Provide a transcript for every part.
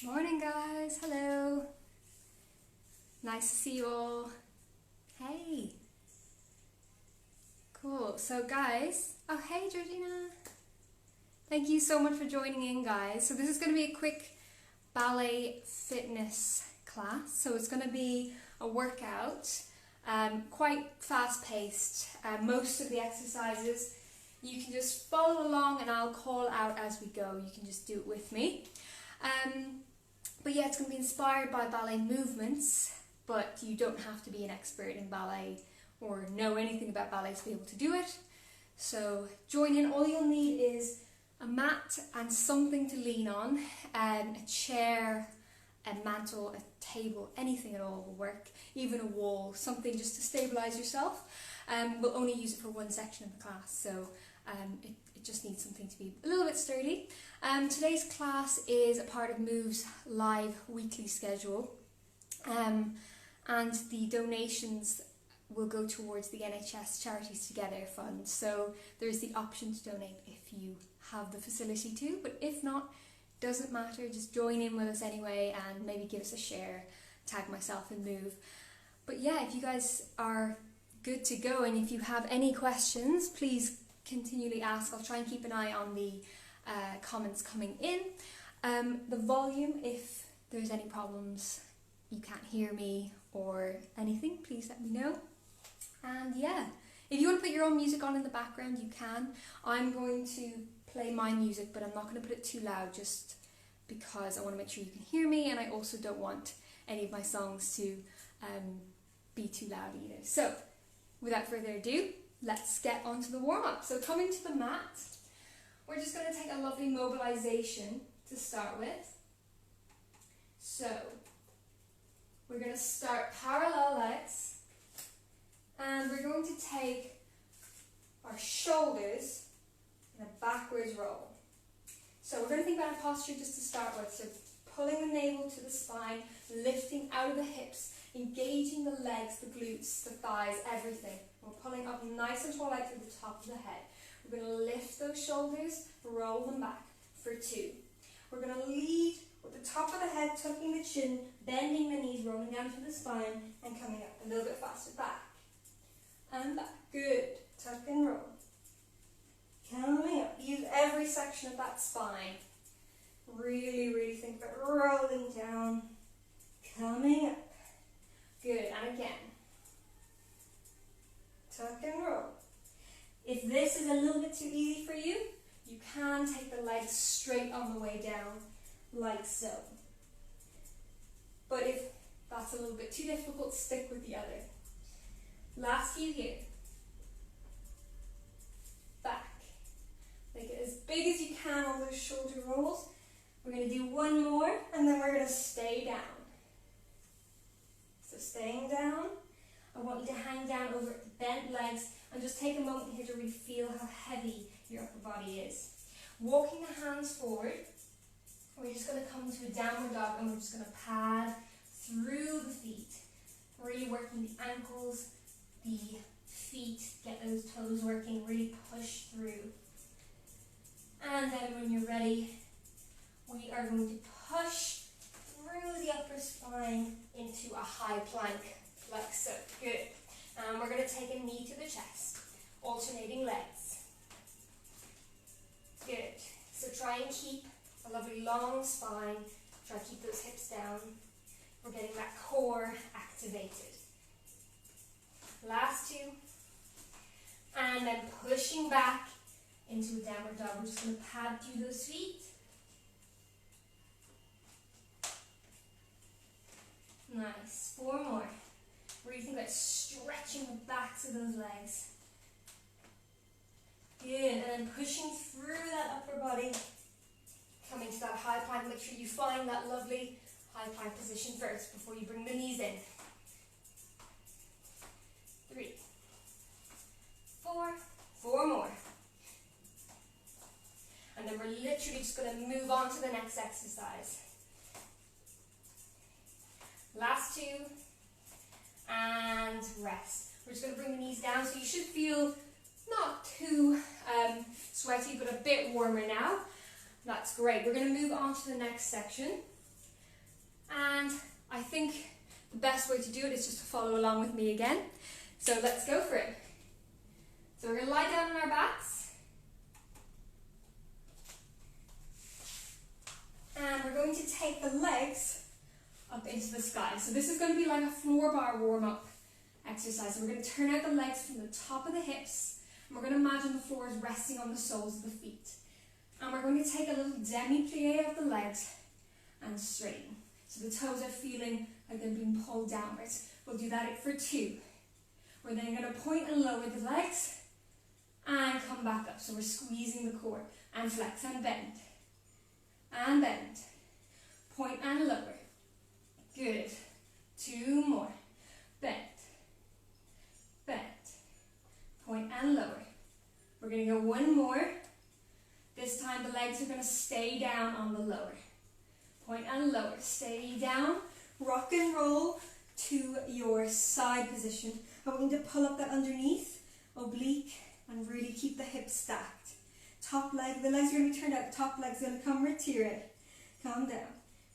Morning guys, hello. Nice to see you all. Hey. Cool, so guys, oh hey Georgina. Thank you so much for joining in guys. So this is going to be a quick ballet fitness class. So it's going to be a workout, quite fast paced. Most of the exercises you can just follow along and I'll call out as we go. You can just do it with me. But yeah, it's going to be inspired by ballet movements, but you don't have to be an expert in ballet or know anything about ballet to be able to do it. So join in. All you'll need is a mat and something to lean on, a chair, a mantle, a table, anything at all will work, even a wall, something just to stabilise yourself. We'll only use it for one section of the class, so it just needs something to be a little bit sturdy. Today's class is a part of Move's live weekly schedule, and the donations will go towards the NHS Charities Together Fund. So there's the option to donate if you have the facility to, but if not, doesn't matter, just join in with us anyway and maybe give us a share, tag myself and Move. But yeah, if you guys are good to go and if you have any questions, please continually ask. I'll try and keep an eye on the comments coming in. The volume, if there's any problems, you can't hear me or anything, please let me know. And yeah, if you want to put your own music on in the background, you can. I'm going to play my music, but I'm not going to put it too loud just because I want to make sure you can hear me, and I also don't want any of my songs to be too loud either. So without further ado, let's get onto the warm-up. So coming to the mat, we're just going to take a lovely mobilization to start with. So we're going to start parallel legs, and we're going to take our shoulders in a backwards roll. So we're going to think about our posture just to start with. So pulling the navel to the spine, lifting out of the hips, engaging the legs, the glutes, the thighs, everything. We're pulling up nice and tall out through the top of the head. We're going to lift those shoulders, roll them back for 2. We're going to lead with the top of the head, tucking the chin, bending the knees, rolling down to the spine, and coming up a little bit faster. Back and back. Good. Tuck and roll. Coming up. Use every section of that spine. Really, really think about rolling down, coming up. Good. And again. Tuck and roll. If this is a little bit too easy for you, you can take the legs straight on the way down, like so. But if that's a little bit too difficult, stick with the other. Last few here. Back. Make it as big as you can on those shoulder rolls. We're going to do one more, and then we're going to stay down. So staying down. I want you to hang down over the bent legs and just take a moment here to really feel how heavy your upper body is. Walking the hands forward, we're just going to come to a downward dog and we're just going to pad through the feet. Really working the ankles, the feet, get those toes working, really push through. And then when you're ready, we are going to push through the upper spine into a high plank. Like so. Good. And we're going to take a knee to the chest, alternating legs. Good. So try and keep a lovely long spine. Try to keep those hips down. We're getting that core activated. Last 2. And then pushing back into a downward dog. We're just going to pad through those feet. Nice. 4 more. Really think about stretching the backs of those legs. Good, and then pushing through that upper body, coming to that high plank. Make sure you find that lovely high plank position first before you bring the knees in. 3, 4, 4 more. And then we're literally just going to move on to the next exercise. Last 2. And rest. We're just going to bring the knees down, so you should feel not too sweaty, but a bit warmer now. That's great. We're going to move on to the next section. best way to do it is just to follow along with me again. So let's go for it. So we're going to lie down on our backs. And we're going to take the legs up into the sky. So this is going to be like a floor bar warm-up exercise. So we're going to turn out the legs from the top of the hips. And we're going to imagine the floor is resting on the soles of the feet. And we're going to take a little demi-plie of the legs and straighten. So the toes are feeling like they're being pulled downwards. We'll do that for 2. We're then going to point and lower the legs and come back up. So we're squeezing the core and flex and bend. And bend. Point and lower. Good. 2 more. Bend. Bend. Point and lower. We're going to go 1 more. This time the legs are going to stay down on the lower. Point and lower. Stay down. Rock and roll to your side position. I want you to pull up that underneath, oblique, and really keep the hips stacked. Top leg, the legs are going to be turned out. Top leg's going to come retire. Come down.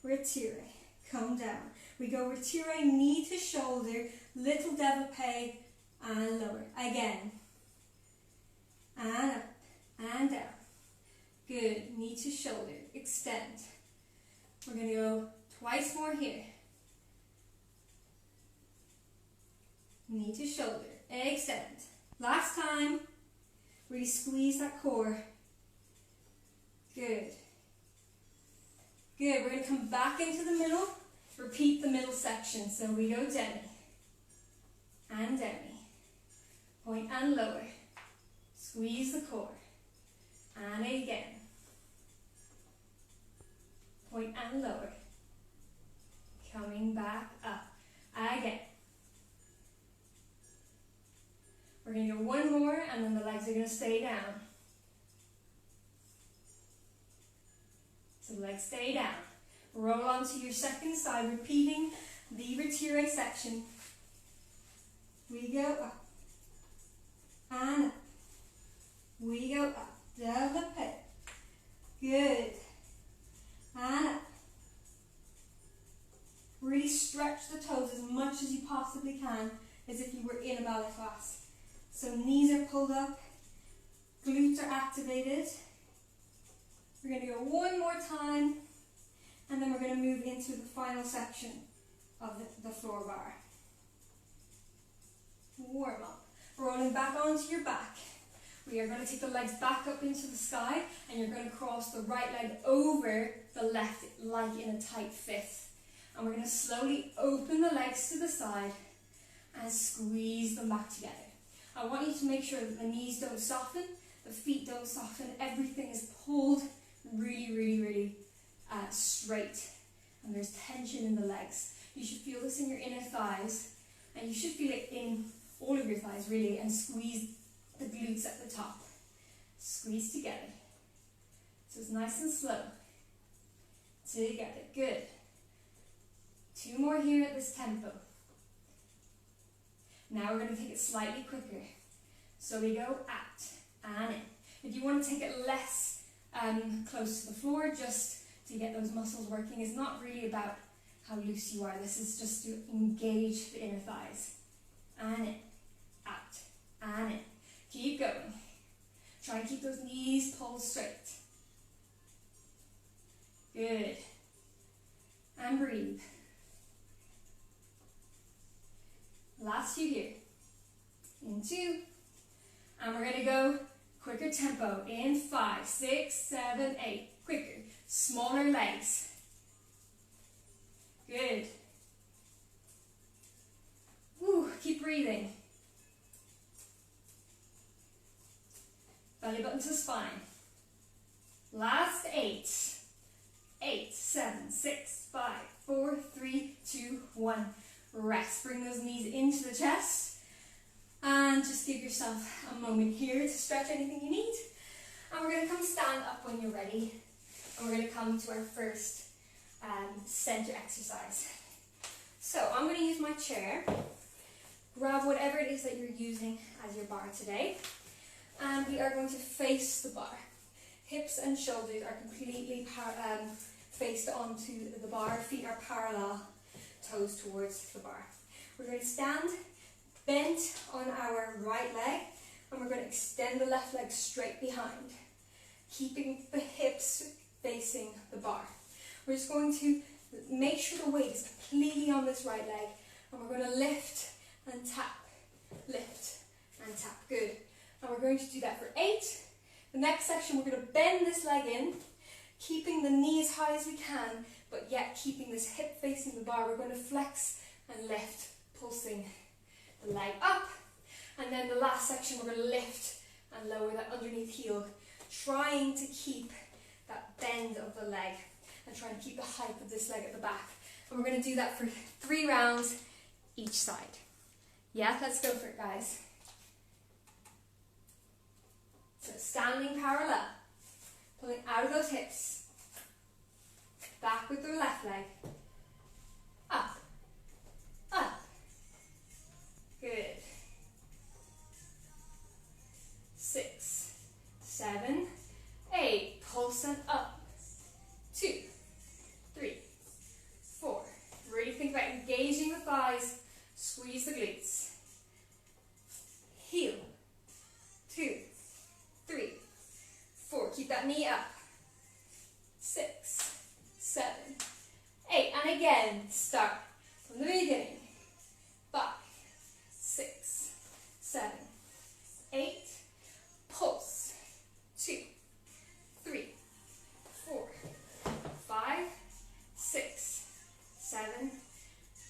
Retire. Come down. We go retire, knee to shoulder, little développé, and lower. Again. And up. And down. Good. Knee to shoulder. Extend. We're going to go twice more here. Knee to shoulder. Extend. Last time. Really squeeze that core. Good. Good. We're going to come back into the middle. Repeat the middle section. So we go demi. And demi. Point and lower. Squeeze the core. And again. Point and lower. Coming back up. Again. We're going to go 1 more and then the legs are going to stay down. So the legs stay down. Roll onto your second side, repeating the retire section. We go up. And up. We go up. Développé. Good. And up. Really stretch the toes as much as you possibly can, as if you were in a ballet class. So knees are pulled up, glutes are activated. We're going to go 1 more time, and then we're going to move into the final section of the floor bar. Warm up. Rolling back onto your back. We are going to take the legs back up into the sky, and you're going to cross the right leg over the left like in a tight fifth. And we're going to slowly open the legs to the side and squeeze them back together. I want you to make sure that the knees don't soften, the feet don't soften, everything is pulled really, really, really straight. And there's tension in the legs. You should feel this in your inner thighs, and you should feel it in all of your thighs really, and squeeze the glutes at the top. Squeeze together. So it's nice and slow. Together. Good. 2 more here at this tempo. Now we're going to take it slightly quicker. So we go out and in. If you want to take it less close to the floor, just to get those muscles working, it's not really about how loose you are. This is just to engage the inner thighs. And in, out, and in. Keep going. Try and keep those knees pulled straight. Good. And breathe. Last few here. In 2. And we're going to go quicker tempo. In 5, 6, 7, 8. Quicker. Smaller legs. Good. Woo, keep breathing. Belly button to spine. Last 8. 8, 7, 6, 5, 4, 3, 2, 1. Rest. Bring those knees into the chest. And just give yourself a moment here to stretch anything you need. And we're going to come stand up when you're ready. And we're going to come to our first center exercise. So I'm going to use my chair. Grab whatever it is that you're using as your bar today. And we are going to face the bar. Hips and shoulders are completely faced onto the bar. Feet are parallel. toes towards the bar. We're going to stand bent on our right leg, and we're going to extend the left leg straight behind, keeping the hips facing the bar. We're just going to make sure the weight is completely on this right leg, and we're going to lift and tap, lift and tap. Good. And we're going to do that for 8. The next section, we're going to bend this leg in, keeping the knee as high as we can, but yet keeping this hip facing the bar. We're going to flex and lift, pulsing the leg up. And then the last section, we're going to lift and lower that underneath heel, trying to keep that bend of the leg and trying to keep the height of this leg at the back. And we're going to do that for 3 rounds each side. Yeah, let's go for it, guys. So standing parallel, pulling out of those hips, back with the left leg, up, up, good. 6, 7, 8, pulse and up, 2, 3, 4. Really think about engaging the thighs, squeeze the glutes, heel, 2, 3, 4, keep that knee up, 6, 7, 8, and again, start from the beginning, 5, 6, 7, 8, pulse, 2, 3, 4, 5, 6, 7,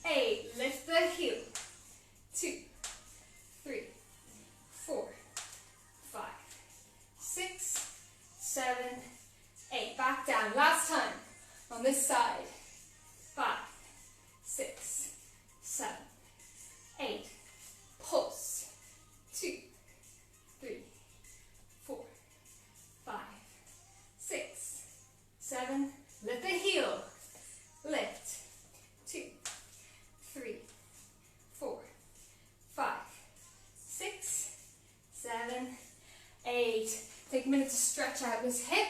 8, lift the heel, 2, 3, 4, 5, 6, 7, 8, back down, last time, on this side, 5, 6, 7, 8, pulse, 2, 3, 4, 5, 6, 7, lift the heel, lift, 2, 3, 4, 5, 6, 7, 8. Take a minute to stretch out this hip,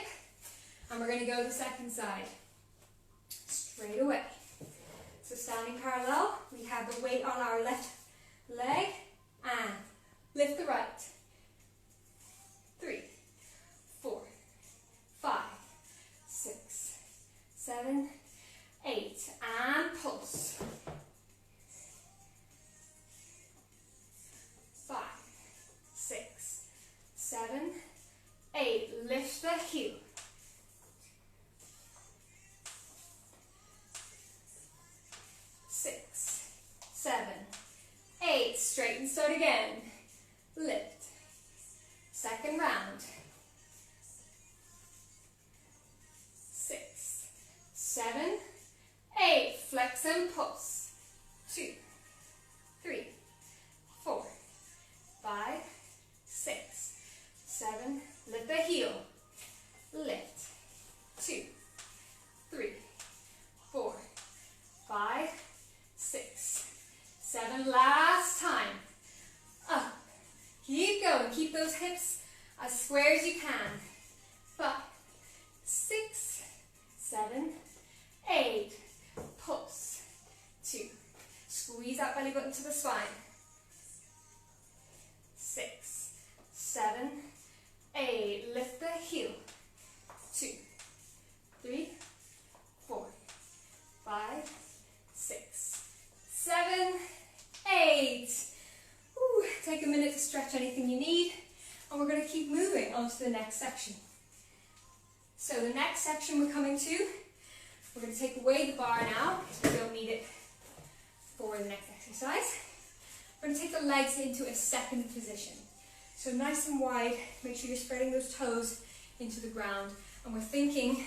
and we're going to go the second side, straight away. So standing parallel, we have the weight on our left leg, and lift the right, 3, 4, 5, 6, 7, 8, and pulse, 5, 6, 7, 8, lift the heel, 6, 7, 8, straighten, start again, lift, second round, 6, 7, 8, flex and pulse, 2, 3, 4, 5, 6, 7, lift the heel, lift, 2, 3, 4, 5, 6, 7, last time, up, keep going, keep those hips as square as you can, 5, 6, 7, 8, pulse, 2, squeeze that belly button to the spine, 6, 7, 8, lift the heel, 2, 3, 4, 5, 6, 7, 8. Ooh, take a minute to stretch anything you need, and we're going to keep moving on to the next section. So the next section we're coming to, we're going to take away the bar now, because we don't need it for the next exercise. We're going to take the legs into a second position. So nice and wide, make sure you're spreading those toes into the ground. And we're thinking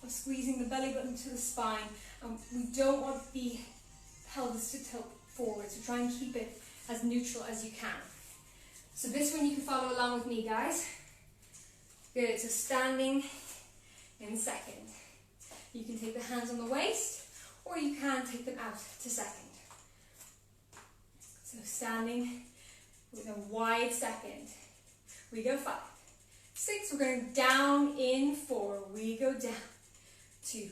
of squeezing the belly button to the spine. And we don't want the pelvis to tilt forward, so try and keep it as neutral as you can. So this one you can follow along with me, guys. Good, so standing in second. You can take the hands on the waist, or you can take them out to second. So standing with a wide second. We go 5, 6, we're going down in 4. We go down. 2,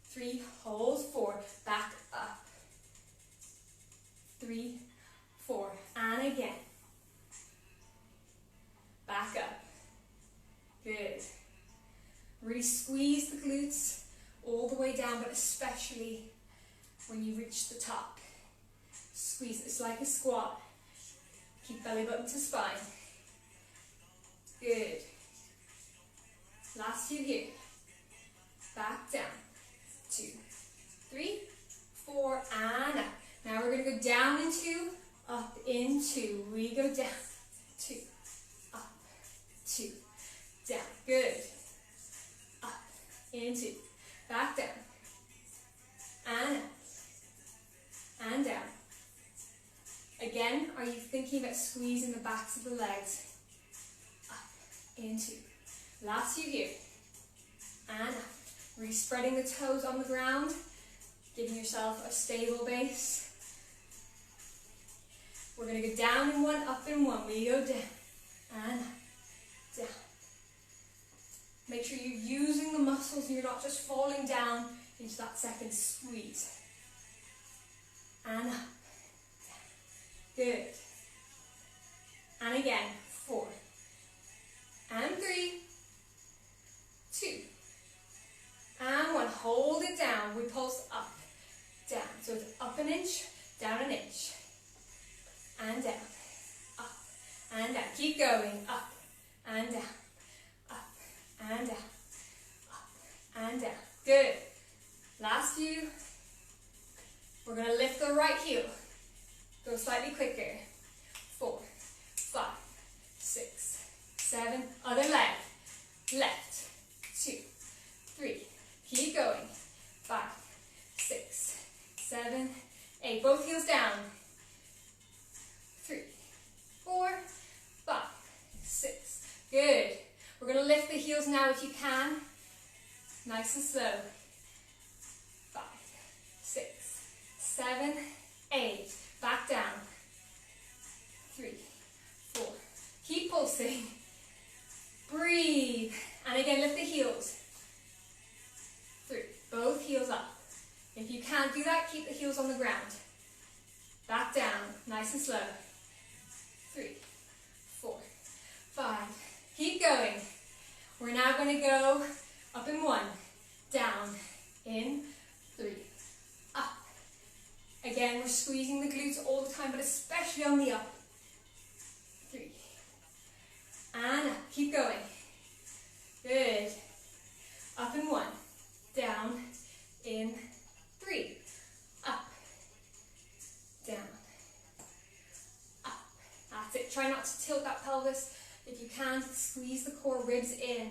3, hold 4, back up. when you reach the top. Squeeze, it's like a squat. Keep belly button to spine. Good. Last few here. Back down. 2, 3, 4, and up. Now we're going to go down into, up into. We go down. 2, up, 2, down. Good. Up, into. Back down. And up. And down. Again, are you thinking about squeezing the backs of the legs? Up, into. Last few here. And up. Really spreading the toes on the ground, giving yourself a stable base. We're going to go down in one, up in one. We go down and up, down. Make sure you're using the muscles and you're not just falling down into that second squeeze. And up, down. Good. And again, 4, and 3, 2, and 1. Hold it down. We pulse up, down. So it's up an inch, down an inch, and down, up, and down. Keep going, up, and down, up, and down, up, and down. Good. Last few. We're going to lift the right heel. Go slightly quicker. 4, 5, 6, 7. Other leg. Left. 2, 3. Keep going. 5, 6, 7, 8. Both heels down. 3, 4, 5, 6. Good. We're going to lift the heels now if you can. Nice and slow. 5, 6, 7, 8. Back down. 3, 4. Keep pulsing. Breathe. And again, lift the heels. 3. Both heels up. If you can't do that, keep the heels on the ground. Back down. Nice and slow. 3, 4, 5. Keep going. We're now going to go up in 1. Down. In. 3. Up. Again, we're squeezing the glutes all the time, but especially on the up. 3. And up. Keep going. Good. Up in 1. Down. In. 3. Up. Down. Up. That's it. Try not to tilt that pelvis. If you can, squeeze the core ribs in.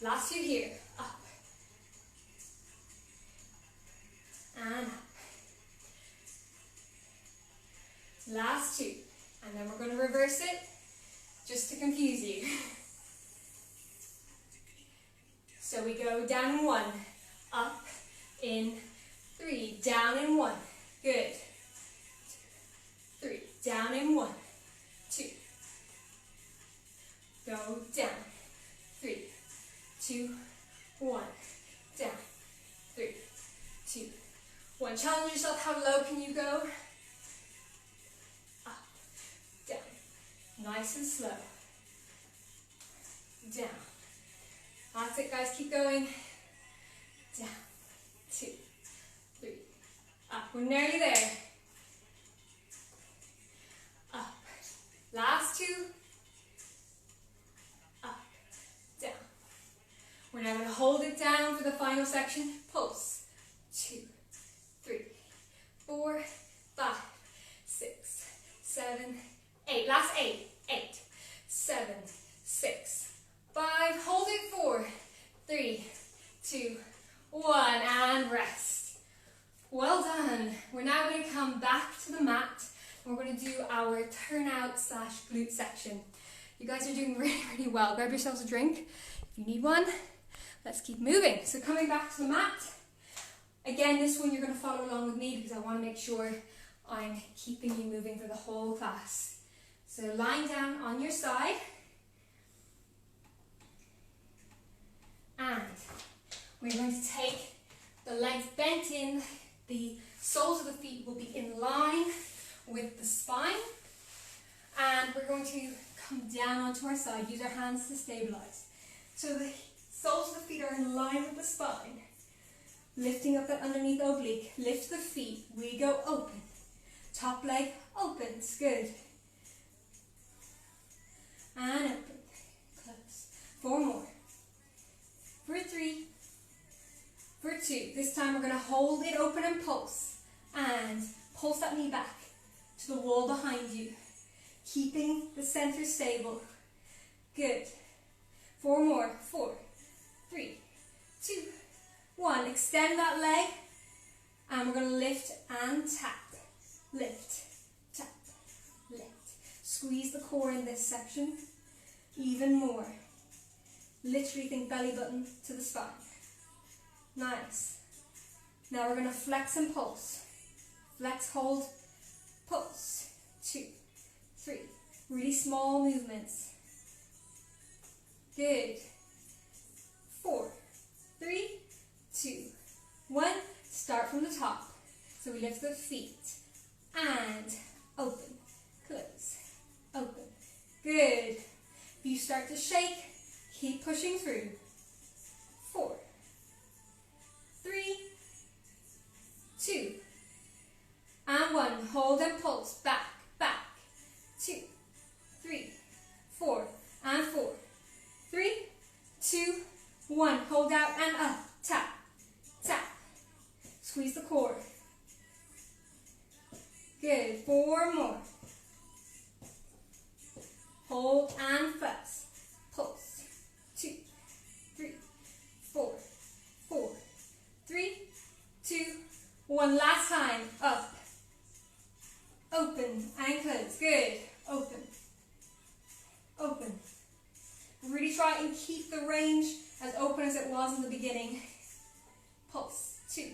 Last few here. Up. And up. Last 2. And then we're going to reverse it just to confuse you. So we go down in 1. Up. In. 3. Down in 1. Good. 3. Down in 1. 2. Go down. 3, 2, 1. Down. 3, 2, 1. Challenge yourself. How low can you go? Up. Down. Nice and slow. Down. That's it, guys. Keep going. Down. 2, 3. Up. We're nearly there. Up. Last 2. We're now going to hold it down for the final section. Pulse. 2, 3, 4, 5, 6, 7, 8. Last 8. 8, 7, 6, 5. Hold it. 4, 3, 2, 1. And rest. Well done. We're now going to come back to the mat. We're going to do our turnout / glute section. You guys are doing really, really well. Grab yourselves a drink if you need one. Let's keep moving. So coming back to the mat. Again, this one you're going to follow along with me because I want to make sure I'm keeping you moving for the whole class. So lying down on your side. And we're going to take the legs bent in. The soles of the feet will be in line with the spine. And we're going to come down onto our side. Use our hands to stabilize. So the soles of the feet are in line with the spine. Lifting up that underneath oblique. Lift the feet. We go open. Top leg opens. Good. And open. Close. 4 more. For 3. For 2. This time we're going to hold it open and pulse. And pulse that knee back to the wall behind you. Keeping the center stable. Good. 4 more. 4, 3, 2, 1. Extend that leg. And we're going to lift and tap. Lift, tap, lift. Squeeze the core in this section. Even more. Literally think belly button to the spine. Nice. Now we're going to flex and pulse. Flex, hold, pulse. 2, 3. Really small movements. Good. 4, 3, 2, 1. Start from the top. So we lift the feet. And open, close, open. Good. If you start to shake, keep pushing through. 4, 3, 2, and 1. Hold and pulse. Back, back. 2, 3, 4, and 4. 3, 2, 1. Hold out and up. Tap, tap. Squeeze the core. Good. 4 more. Hold and flex. Pulse. 2, 3, 4, 4, 3, 2, 1. Last time. Up. Open and close. Good. Open. Open. Really try and keep the range as open as it was in the beginning. Pulse. 2,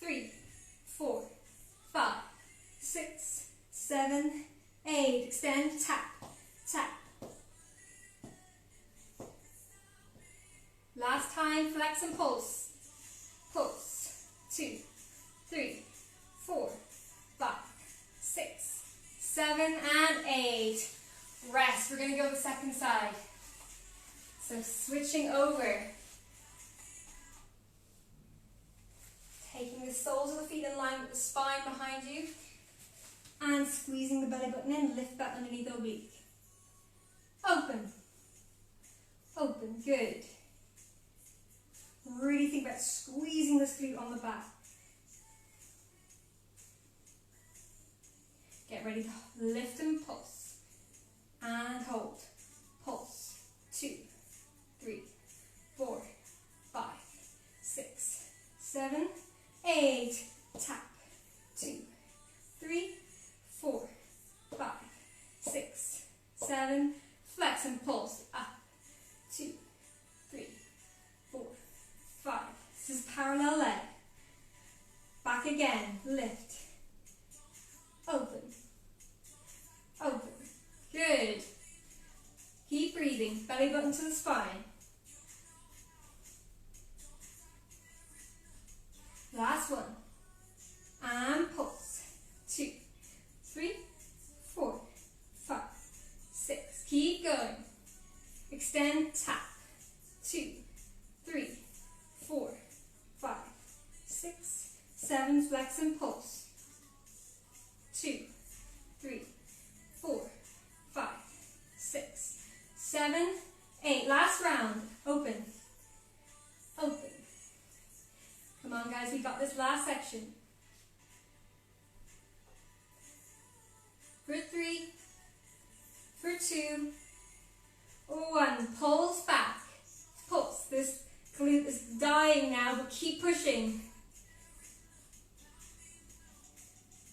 3, 4, 5, 6, 7, 8. Extend. Tap. Tap. Last time. Flex and pulse. Pulse. 2, 3, 4, 5, 6, 7, and 8. Rest. We're going to go the second side. So switching over. Taking the soles of the feet in line with the spine behind you. And squeezing the belly button in. Lift that underneath oblique. Open. Open. Good. Really think about squeezing this glute on the back. Get ready to lift and pulse. And hold. Pulse. 2, 3, 4, 5, 6, 7, 8. Tap. 2, 3, 4, 5, 6, 7. Flex and pulse. Up. 2, 3, 4, 5. This is parallel leg. Back again. Lift. Open. Open. Good. Keep breathing. Belly button to the spine. Last one. And pulse. 2, 3, 4, 5, 6. Keep going. Extend. Tap. 2, 3, 4, 5, 6, 7. Flex and pulse. 2, 3, 4, 5, 6, 7, 8. Last round. Open. Open. Come on, guys. We got this last section. For 3, for 2, 1. Pulse back. Pulse. This glute is dying now, but keep pushing.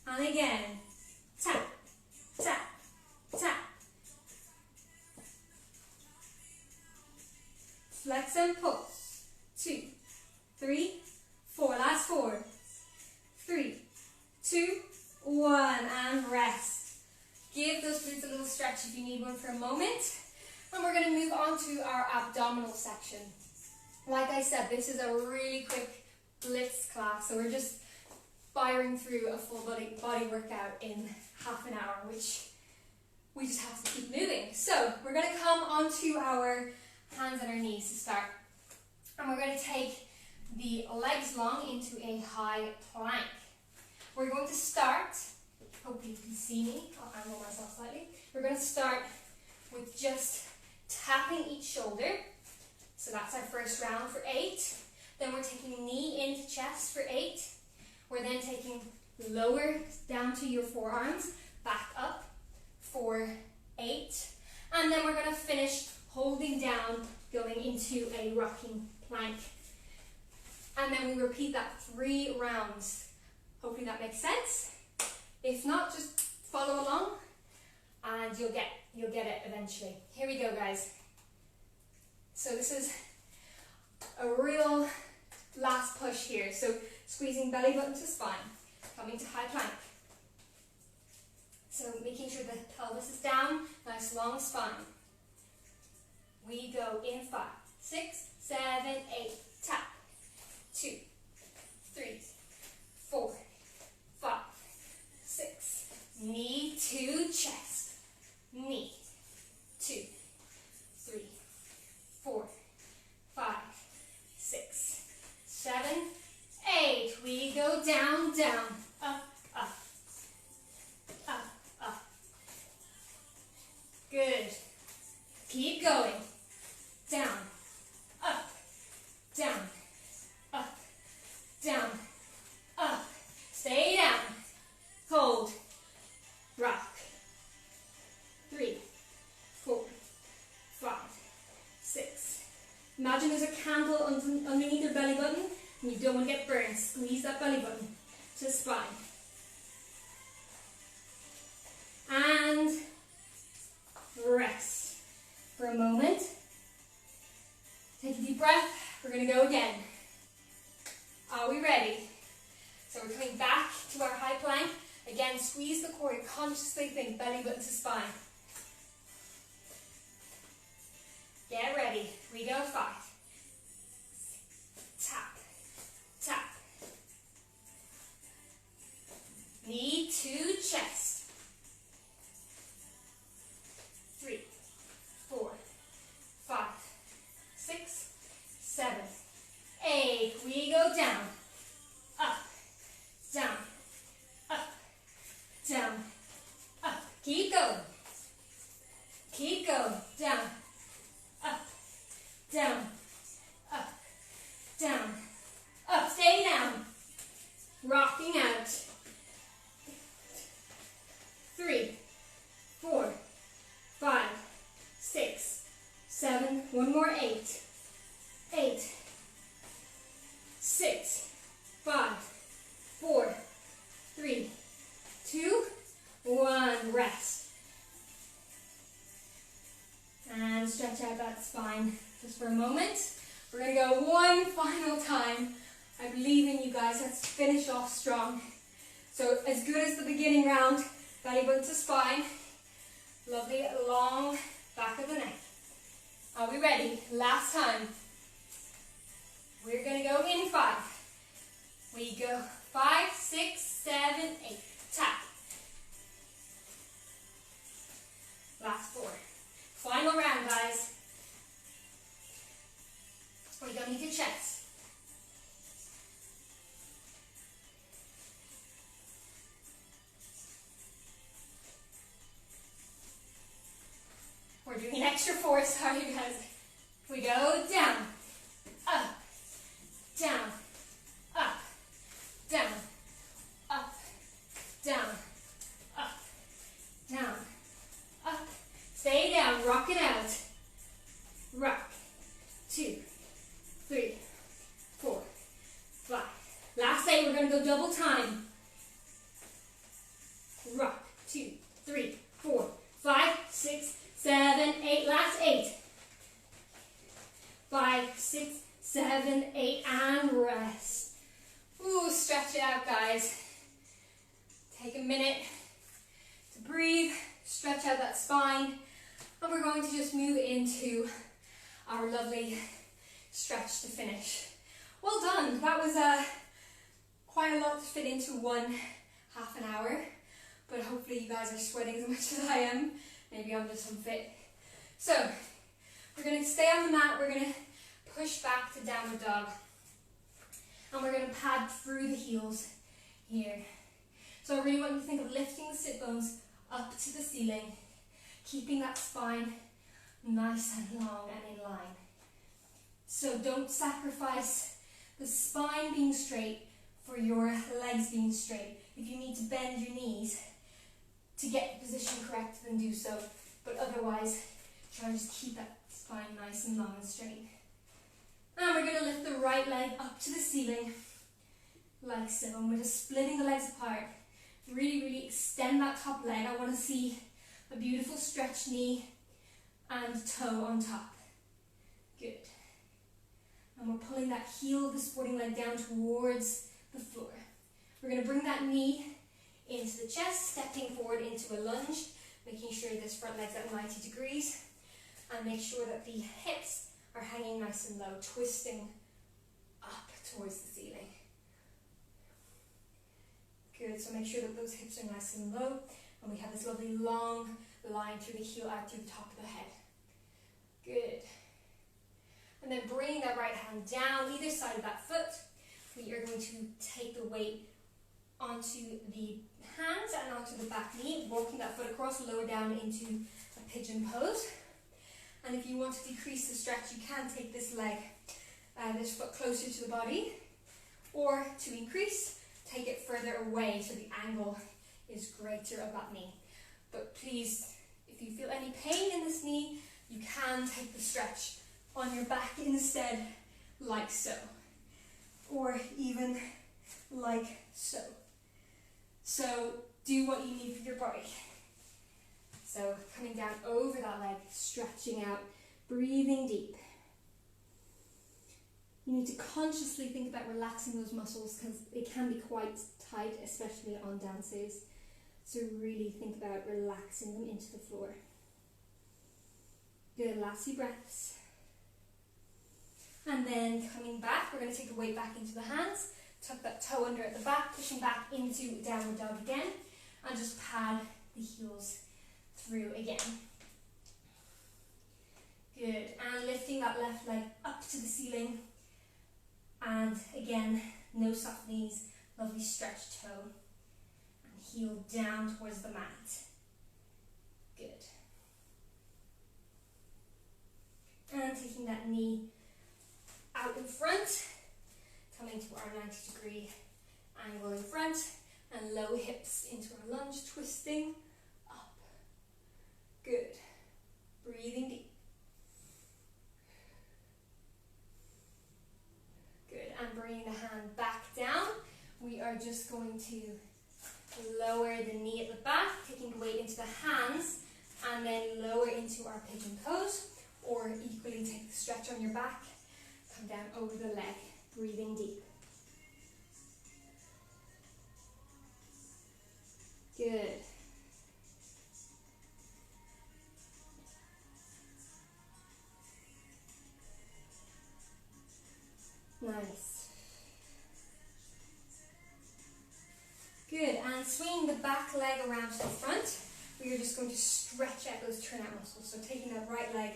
And again. Tap, tap, tap. Flex and pulse. 2, 3, 4. Last 4. 3, 2, 1. And rest. Give those glutes a little stretch if you need one for a moment. And we're going to move on to our abdominal section. Like I said, this is a really quick blitz class. So we're just firing through a full body workout in half an hour, which we just have to keep moving. So we're going to come onto our hands and our knees to start. And we're going to take the legs long into a high plank. We're going to start, hopefully you can see me, I'll angle myself slightly. We're going to start with just tapping each shoulder. So that's our first round for 8. Then we're taking knee into chest for 8. We're then taking lower down to your forearms, back up for 8. And then we're going to finish holding down, going into a rocking plank. And then we repeat that 3 rounds. Hopefully that makes sense. If not, just follow along and you'll get it eventually. Here we go, guys. So this is a real last push here. So squeezing belly button to spine, coming to high plank. So making sure the pelvis is down, nice long spine. We go in 5, 6, 7, 8, tap. 2, 3, 4, 5, 6. Knee to chest. Knee. 2, 3, 4, 5, 6, 7, 8. We go down, down, up, up, up, up. Good. Keep going. Down, up, down, up, down, up. Stay down. Hold. Rock. 3, 4, 5, 6. Imagine there's a candle underneath your belly button and you don't want to get burned. Squeeze that belly button to the spine. And rest for a moment. Take a deep breath. We're going to go again. Are we ready? So we're coming back to our high plank. Again, squeeze the core. Consciously think belly button to spine. Get ready. We go 5. Tap. Tap. Knee to chest. 3, 4, 5, 6, 7, 8. We go down. Up. Down. Up. Down. Up. Keep going. Keep going. Down. Up. Down. Up. Down. Up. Stay down. Rocking out. 3, 4, 5, 6, 7. One more. 8. 8. 6, 5, 4, 3, 2, 1. Rest. And stretch out that spine just for a moment. We're going to go one final time. I believe in you guys. Let's finish off strong. So as good as the beginning round, belly button to spine. Lovely long back of the neck. Are we ready? Last time. We're going to go in 5. We go 5, 6, 7, 8. Tap. Last 4. Final round, guys. We're going into chest. We're doing an extra force, sorry guys. We go down, up, down, up, down, up, down, up, down, up. Stay down, rock it out. Rock. 2, 3, 4, 5. Last 8, we're going to go double time. Rock. 2, 3, 4, 5, 6, 7, 8. Last 8. 5, 6, 7, 8. And rest. Ooh, stretch it out, guys. Take a minute to breathe. Stretch out that spine. And we're going to just move into our lovely stretch to finish. Well done. That was quite a lot to fit into one half an hour. But hopefully you guys are sweating as much as I am. Maybe I'm just unfit. So, we're going to stay on the mat. We're going to push back to downward dog. And we're going to pad through the heels here. So I really want you to think of lifting the sit bones up to the ceiling, keeping that spine nice and long and in line. So don't sacrifice the spine being straight for your legs being straight. If you need to bend your knees to get the position correct, then do so. But otherwise, try and just keep that spine nice and long and straight. And we're going to lift the right leg up to the ceiling, like so. And we're just splitting the legs apart. Really, really extend that top leg. I want to see a beautiful stretch knee and toe on top. Good. And we're pulling that heel of the supporting leg down towards the floor. We're going to bring that knee into the chest, stepping forward into a lunge, making sure this front leg's at 90 degrees, and make sure that the hips are hanging nice and low, twisting up towards the ceiling. Good, so make sure that those hips are nice and low, and we have this lovely long line through the heel out through the top of the head. Good. And then bring that right hand down either side of that foot. We are going to take the weight onto the hands and onto the back knee, walking that foot across, lower down into a pigeon pose. And if you want to decrease the stretch, you can take this leg, this foot closer to the body, or to increase, take it further away so the angle is greater of that knee. But please, if you feel any pain in this knee, you can take the stretch on your back instead, like so, or even like so. So do what you need for your body. So coming down over that leg, stretching out, breathing deep. You need to consciously think about relaxing those muscles because it can be quite tight, especially on dances. So really think about relaxing them into the floor. Good, last few breaths. And then coming back, we're going to take the weight back into the hands, tuck that toe under at the back, pushing back into downward dog again, and just pad the heels through again. Good, and lifting that left leg up to the ceiling, and again, no soft knees, lovely stretched toe, and heel down towards the mat. Good. And taking that knee out in front, coming to our 90-degree angle in front, and low hips into our lunge, twisting up. Good. Breathing deep. Good, and bringing the hand back down. We are just going to lower the knee at the back, taking the weight into the hands, and then lower into our pigeon pose, or equally take the stretch on your back. Come down over the leg, breathing deep. Good. Nice. Good, and swinging the back leg around to the front, we are just going to stretch out those turnout muscles. So taking that right leg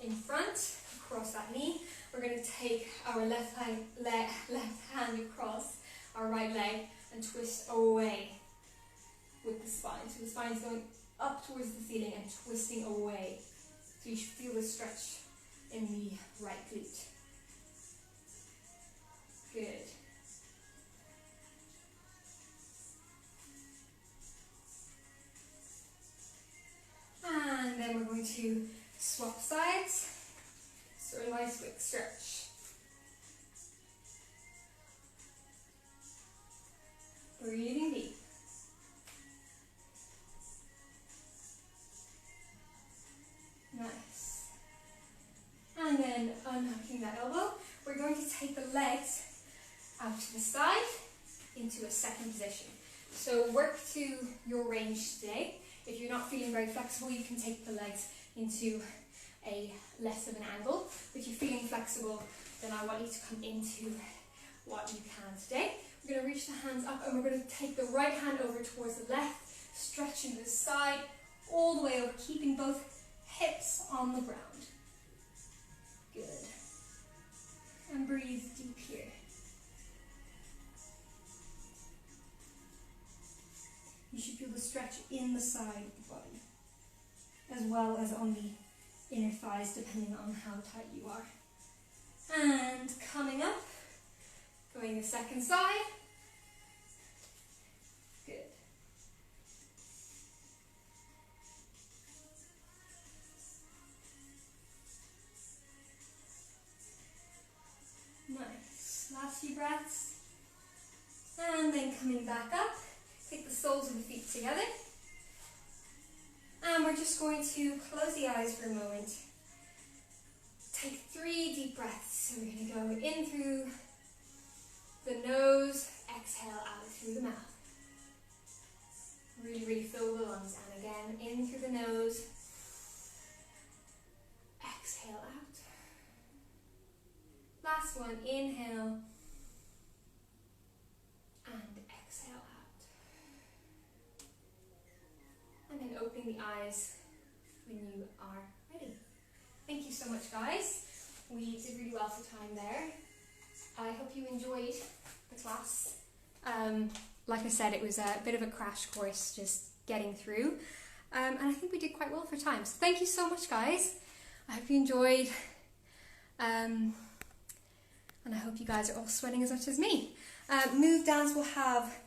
in front, across that knee, we're going to take our left hand across our right leg and twist away with the spine. So the spine is going up towards the ceiling and twisting away. So you should feel the stretch in the right glute. Good. And then we're going to swap sides. So a nice quick stretch. Breathing deep. Nice. And then unhooking that elbow, we're going to take the legs out to the side into a second position. So work to your range today. If you're not feeling very flexible, you can take the legs into a less of an angle. If you're feeling flexible, then I want you to come into what you can today. We're going to reach the hands up and we're going to take the right hand over towards the left, stretching to the side, all the way over, keeping both hips on the ground. Good. And breathe deep here. You should feel the stretch in the side of the body, as well as on the inner thighs, depending on how tight you are. And coming up, going the second side. Good. Nice. Last few breaths. And then coming back up, take the soles of the feet together. And we're just going to close the eyes for a moment. Take 3 deep breaths. So we're going to go in through the nose, exhale out through the mouth. Really, really fill the lungs. And again, in through the nose, exhale out. Last one, inhale, and exhale out. And then opening the eyes when you are ready. Thank you so much, guys. We did really well for time there. I hope you enjoyed the class. Like I said, it was a bit of a crash course, just getting through. And I think we did quite well for time. So thank you so much, guys. I hope you enjoyed. And I hope you guys are all sweating as much as me. Move Dance will have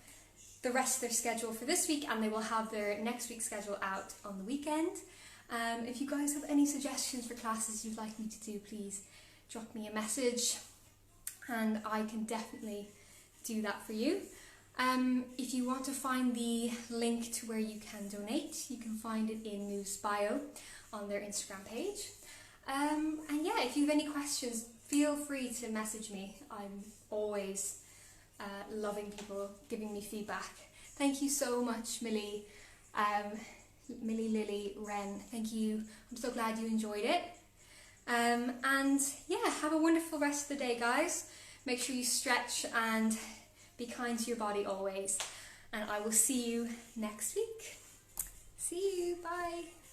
the rest of their schedule for this week, and they will have their next week's schedule out on the weekend. If you guys have any suggestions for classes you'd like me to do, please drop me a message and I can definitely do that for you. If you want to find the link to where you can donate, you can find it in Move's bio on their Instagram page. And yeah, if you have any questions, feel free to message me. I'm always loving people giving me feedback. Thank you so much, Millie. Millie, Lily, Ren, thank you. I'm so glad you enjoyed it. And yeah, have a wonderful rest of the day, guys. Make sure you stretch and be kind to your body always. And I will see you next week. See you, bye.